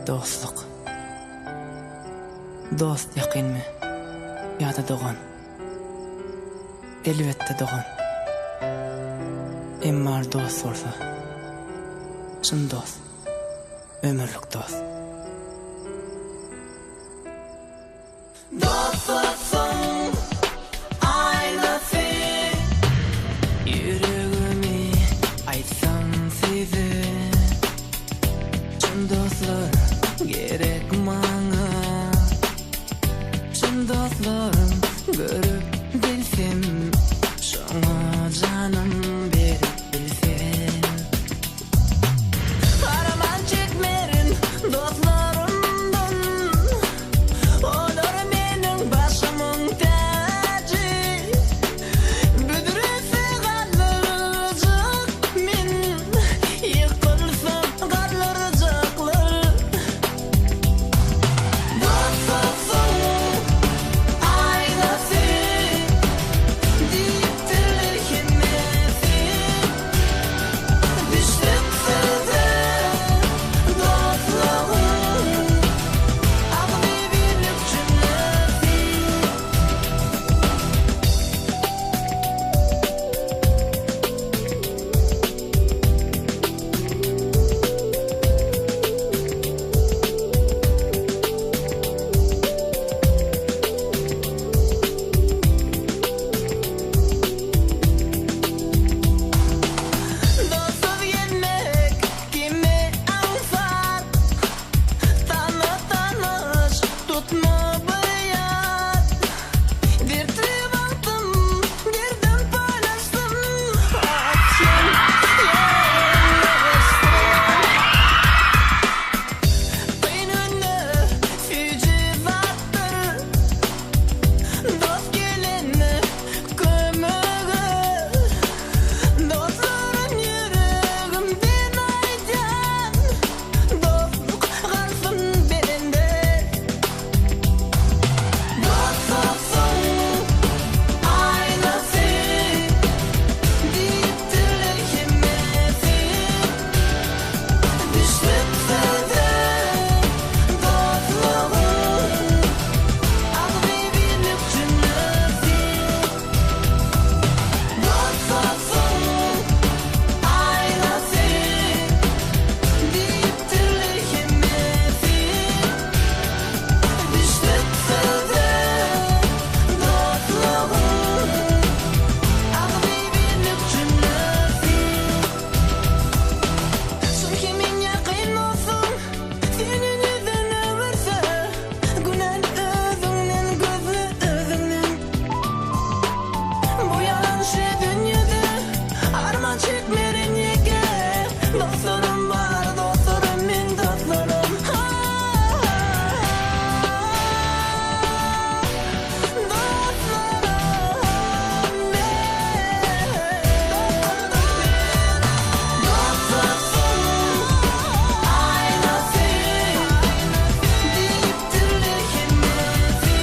dostluk. Dost yakinmi? Ya da dogan? Elbette dogan. Emmar dost olsa, şun dost, ömürlük dost. Dostsun, aynası, yüreğimi aytsam size. Şun dostlar gerek bana, şun dostlarım görüp bilsem, şuna canım berip bilsem. Araman çekmerin dostlarımdan, olar menin başımın tacı. Büdürese kalıracak min, yıkılsam kalıracaklar. Dostsun, aynası, diptirler kemmesi. Düştüm size, dostluğum, ağlı birlik cümlesi. Dostsuz gelmek kimi ansar, tanış tutma bayat. Dertli baktım, derdim paylaştım, açın yerleştim. Beynine füce vattır, dost gelinne kömüğü. Dostların yüreğimden aydan, dostluk kalsın belinde. Dostsun, aynası, diptirler kemmesi. Düştüm size, dostluğum, ağlı birlik cümlesi. Dostsun, aynası, diptirler kemmesi. Düştüm size, dostluğum, ağlı birlik cümlesi. Şun kimin yakın olsun, senin yüzüne vursa, günen özünden, gözü özünden. Bu yalan şey dünyada, arman çekmerin yeke. Dostlarım var, dostlarım min dostlarım. Dostlarım Dostsun, aynası, diptirler kemmesi.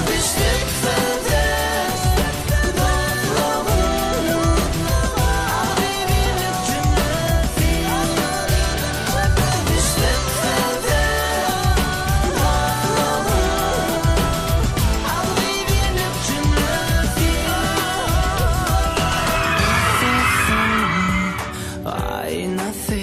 Düştük size, dostluğum, ağlı birlik cümlesi. Düştük size, dostluğum, ağlı birlik cümlesi. Aynası,